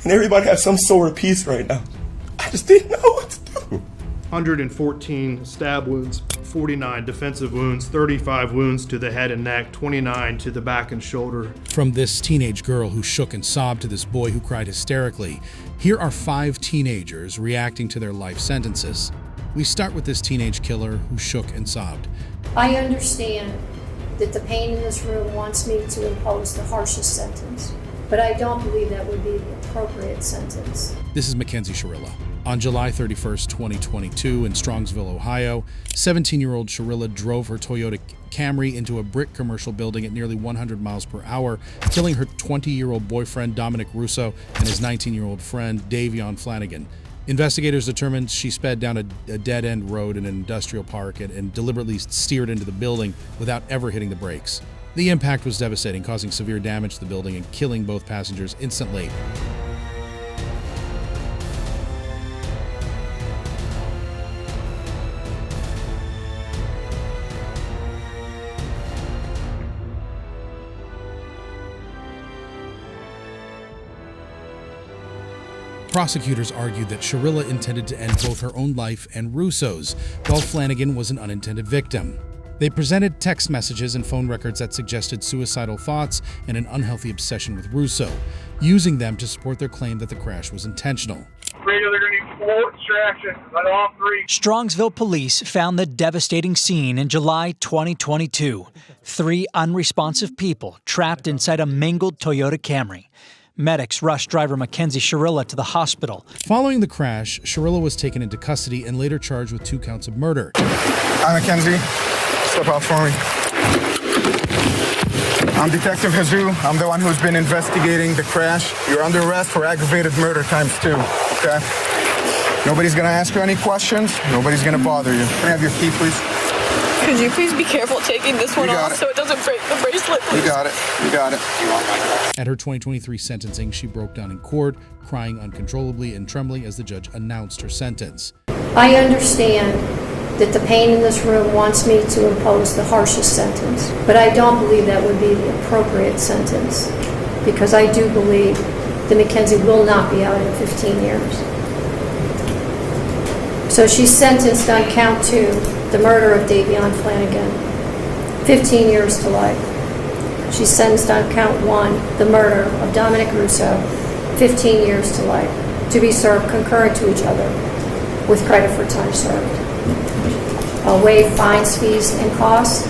and everybody have some sort of peace right now. I just didn't know what to do. 114 stab wounds, 49 defensive wounds, 35 wounds to the head and neck, 29 to the back and shoulder. From this teenage girl who shook and sobbed to this boy who cried hysterically, here are 5 teenagers reacting to their life sentences. We start with this teenage killer who shook and sobbed. I understand that the pain in this room wants me to impose the harshest sentence, but I don't believe that would be the appropriate sentence. This is Mackenzie Shirilla. On July 31st, 2022, in Strongsville, Ohio, 17-year-old Shirilla drove her Toyota Camry into a brick commercial building at nearly 100 miles per hour, killing her 20-year-old boyfriend, Dominic Russo, and his 19-year-old friend, Davion Flanagan. Investigators determined she sped down a dead-end road in an industrial park and deliberately steered into the building without ever hitting the brakes. The impact was devastating, causing severe damage to the building and killing both passengers instantly. Prosecutors argued that Shirilla intended to end both her own life and Russo's, while Flanagan was an unintended victim. They presented text messages and phone records that suggested suicidal thoughts and an unhealthy obsession with Russo, using them to support their claim that the crash was intentional. Radio, they're going to need 4 distractions on all 3. Strongsville police found the devastating scene in July 2022. 3 unresponsive people trapped inside a mangled Toyota Camry. Medics rushed driver Mackenzie Shirilla to the hospital. Following the crash, Shirilla was taken into custody and later charged with 2 counts of murder. Hi, Mackenzie. Step out for me. I'm Detective Jesus. I'm the one who's been investigating the crash. You're under arrest for aggravated murder ×2, okay? Nobody's gonna ask you any questions. Nobody's gonna bother you. Can I have your key, please? Could you please be careful taking this one off so it doesn't break the bracelet, please? You got it. You got it. At her 2023 sentencing, she broke down in court, crying uncontrollably and trembling as the judge announced her sentence. I understand that the pain in this room wants me to impose the harshest sentence, but I don't believe that would be the appropriate sentence, because I do believe that Mackenzie will not be out in 15 years. So she's sentenced on count 2, the murder of Davion Flanagan, 15 years to life. She's sentenced on count 1, the murder of Dominic Russo, 15 years to life, to be served concurrent to each other with credit for time served. I'll waive fines, fees, and costs,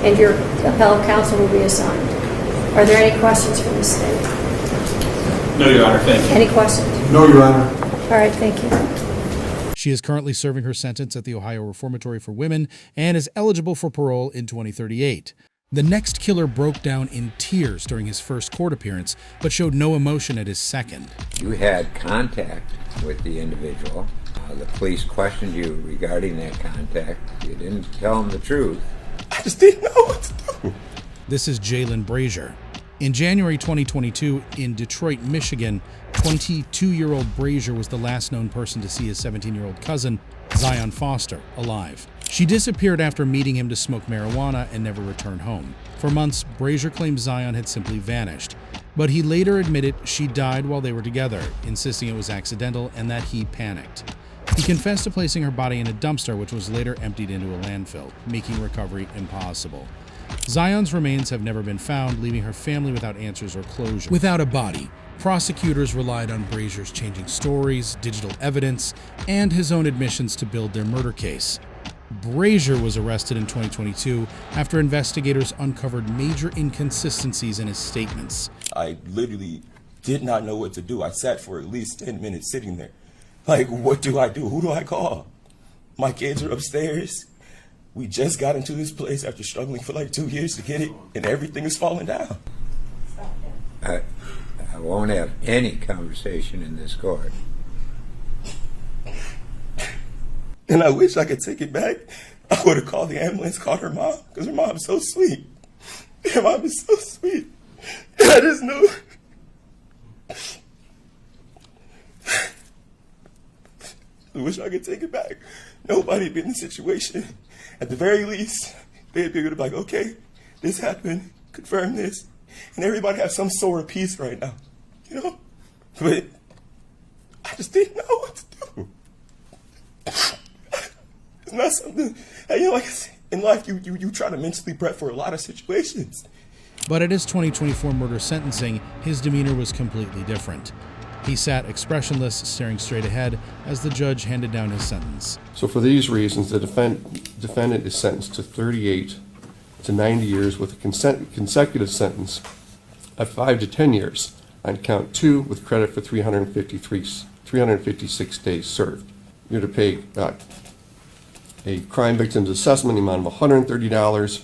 and your appellate counsel will be assigned. Are there any questions from the state? No, Your Honor, thank you. Any questions? No, Your Honor. All right, thank you. She is currently serving her sentence at the Ohio Reformatory for Women and is eligible for parole in 2038. The next killer broke down in tears during his first court appearance, but showed no emotion at his second. You had contact with the individual. The police questioned you regarding that contact. You didn't tell them the truth. I just didn't know what to do. This is Jaylin Brazier. In January 2022, in Detroit, Michigan, 22-year-old Brazier was the last known person to see his 17-year-old cousin, Zion Foster, alive. She disappeared after meeting him to smoke marijuana and never returned home. For months, Brazier claimed Zion had simply vanished, but he later admitted she died while they were together, insisting it was accidental and that he panicked. He confessed to placing her body in a dumpster, which was later emptied into a landfill, making recovery impossible. Zion's remains have never been found, leaving her family without answers or closure. Without a body, prosecutors relied on Brazier's changing stories, digital evidence, and his own admissions to build their murder case. Brazier was arrested in 2022 after investigators uncovered major inconsistencies in his statements. I literally did not know what to do. I sat for at least 10 minutes sitting there. Like, what do I do? Who do I call? My kids are upstairs. We just got into this place after struggling for like 2 years to get it, and everything is falling down. I won't have any conversation in this court. And I wish I could take it back. I would have called the ambulance, called her mom, because her mom's so sweet. Her mom is so sweet. And I just knew. I wish I could take it back. Nobody been in the situation. At the very least, they'd be able to be like, okay, this happened, confirm this, and everybody have some sort of peace right now, you know? But I just didn't know what to do. It's not something, like I said, in life you try to mentally prep for a lot of situations. But at his 2024 murder sentencing, his demeanor was completely different. He sat expressionless, staring straight ahead as the judge handed down his sentence. So for these reasons, the defendant is sentenced to 38 to 90 years with a consecutive sentence of 5 to 10 years on count 2 with credit for 356 days served. You're to pay a crime victim's assessment in the amount of $130.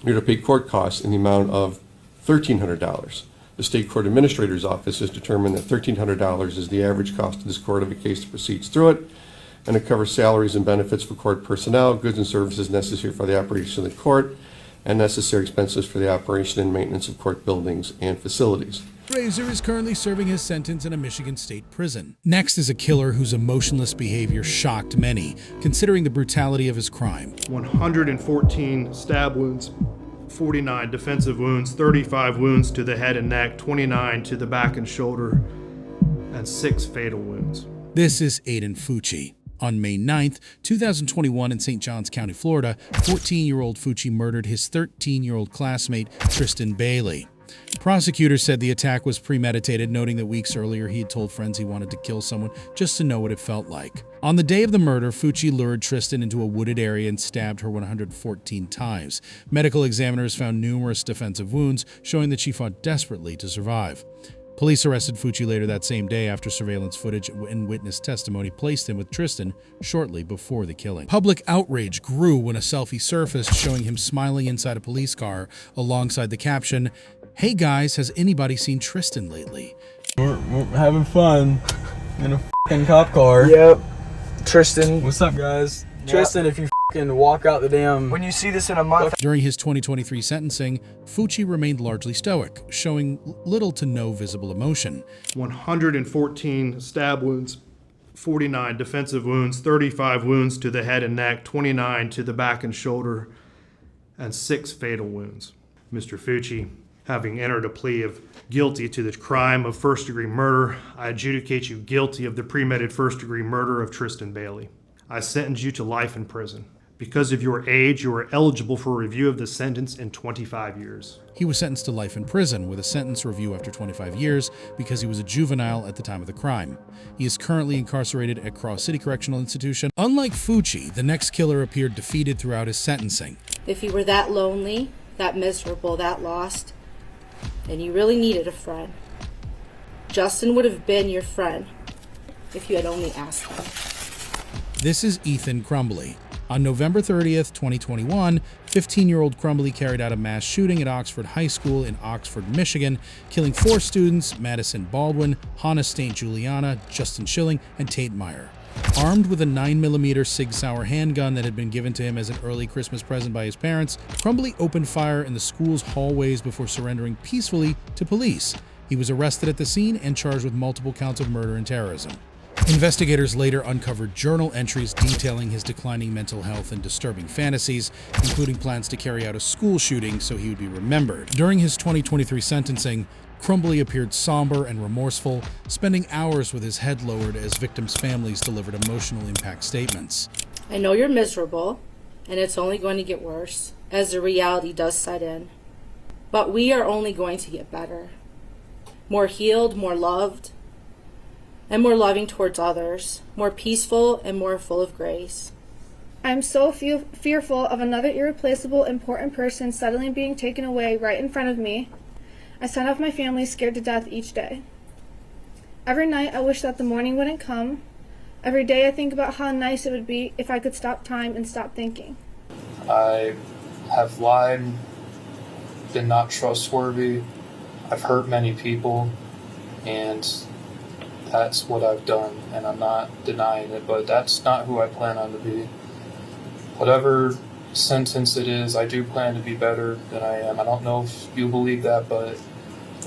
You're to pay court costs in the amount of $1,300. The State Court Administrator's Office has determined that $1,300 is the average cost of this court if a case proceeds through it, and it covers salaries and benefits for court personnel, goods and services necessary for the operation of the court, and necessary expenses for the operation and maintenance of court buildings and facilities. Brazier is currently serving his sentence in a Michigan state prison. Next is a killer whose emotionless behavior shocked many, considering the brutality of his crime. 114 stab wounds, 49 defensive wounds, 35 wounds to the head and neck, 29 to the back and shoulder, and 6 fatal wounds. This is Aiden Fucci. On May 9th, 2021 in St. Johns County, Florida, 14-year-old Fucci murdered his 13-year-old classmate, Tristan Bailey. Prosecutors said the attack was premeditated, noting that weeks earlier he had told friends he wanted to kill someone just to know what it felt like. On the day of the murder, Fucci lured Tristan into a wooded area and stabbed her 114 times. Medical examiners found numerous defensive wounds, showing that she fought desperately to survive. Police arrested Fucci later that same day after surveillance footage and witness testimony placed him with Tristan shortly before the killing. Public outrage grew when a selfie surfaced showing him smiling inside a police car alongside the caption, "Hey guys, has anybody seen Tristan lately?" We're having fun in a f***ing cop car. Yep. Tristan. What's up, guys? Yep. Tristan, if you f***ing walk out the damn... When you see this in a month... During his 2023 sentencing, Fucci remained largely stoic, showing little to no visible emotion. 114 stab wounds, 49 defensive wounds, 35 wounds to the head and neck, 29 to the back and shoulder, and 6 fatal wounds. Mr. Fucci, having entered a plea of guilty to the crime of first-degree murder, I adjudicate you guilty of the premeditated first-degree murder of Tristan Bailey. I sentence you to life in prison. Because of your age, you are eligible for review of the sentence in 25 years. He was sentenced to life in prison with a sentence review after 25 years because he was a juvenile at the time of the crime. He is currently incarcerated at Cross City Correctional Institution. Unlike Fucci, the next killer appeared defeated throughout his sentencing. If you were that lonely, that miserable, that lost, and you really needed a friend, Justin would have been your friend if you had only asked him. This is Ethan Crumbley. On November 30th, 2021, 15-year-old Crumbley carried out a mass shooting at Oxford High School in Oxford, Michigan, killing 4 students, Madison Baldwin, Hannah St. Juliana, Justin Schilling, and Tate Meyer. Armed with a 9mm Sig Sauer handgun that had been given to him as an early Christmas present by his parents, Crumbley opened fire in the school's hallways before surrendering peacefully to police. He was arrested at the scene and charged with multiple counts of murder and terrorism. Investigators later uncovered journal entries detailing his declining mental health and disturbing fantasies, including plans to carry out a school shooting so he would be remembered. During his 2023 sentencing, Crumbley appeared somber and remorseful, spending hours with his head lowered as victims' families delivered emotional impact statements. I know you're miserable, and it's only going to get worse as the reality does set in. But we are only going to get better. More healed, more loved, and more loving towards others, more peaceful and more full of grace. I'm so fearful of another irreplaceable, important person suddenly being taken away right in front of me. I sound off my family scared to death each day. Every night I wish that the morning wouldn't come. Every day I think about how nice it would be if I could stop time and stop thinking. I have lied, been not trustworthy. I've hurt many people, and that's what I've done, and I'm not denying it, but that's not who I plan on to be. Whatever sentence it is, I do plan to be better than I am. I don't know if you believe that, but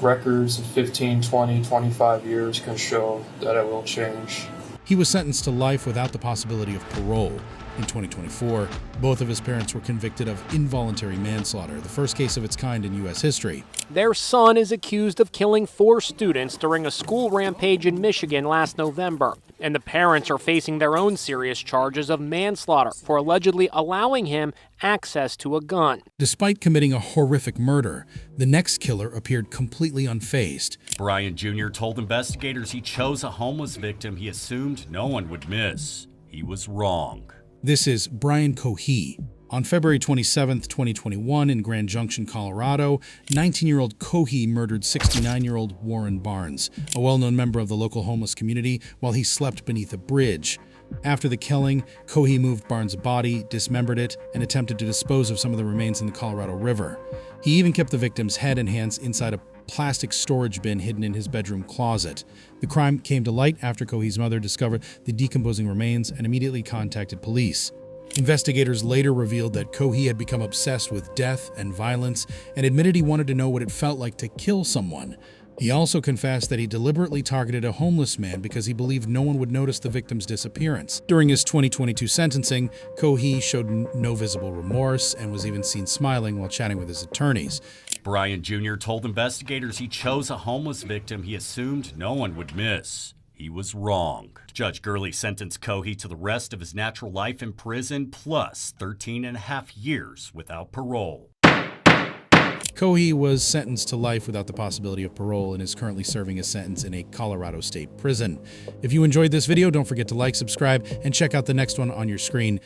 records of 15, 20, 25 years can show that I will change. He was sentenced to life without the possibility of parole. In 2024, both of his parents were convicted of involuntary manslaughter, the first case of its kind in U.S. history. Their son is accused of killing 4 students during a school rampage in Michigan last November, and the parents are facing their own serious charges of manslaughter for allegedly allowing him access to a gun. Despite committing a horrific murder, the next killer appeared completely unfazed. Brian Jr. told investigators he chose a homeless victim he assumed no one would miss. He was wrong. This is Brian Cohee. On February 27, 2021, in Grand Junction, Colorado, 19-year-old Cohee murdered 69-year-old Warren Barnes, a well-known member of the local homeless community, while he slept beneath a bridge. After the killing, Cohee moved Barnes' body, dismembered it, and attempted to dispose of some of the remains in the Colorado River. He even kept the victim's head and hands inside a plastic storage bin hidden in his bedroom closet. The crime came to light after Cohee's mother discovered the decomposing remains and immediately contacted police. Investigators later revealed that Cohee had become obsessed with death and violence and admitted he wanted to know what it felt like to kill someone. He also confessed that he deliberately targeted a homeless man because he believed no one would notice the victim's disappearance. During his 2022 sentencing, Cohee showed no visible remorse and was even seen smiling while chatting with his attorneys. Brian Jr. told investigators he chose a homeless victim he assumed no one would miss. He was wrong. Judge Gurley sentenced Cohee to the rest of his natural life in prison plus 13.5 years without parole. Cohee was sentenced to life without the possibility of parole and is currently serving his sentence in a Colorado state prison. If you enjoyed this video, don't forget to like, subscribe, and check out the next one on your screen.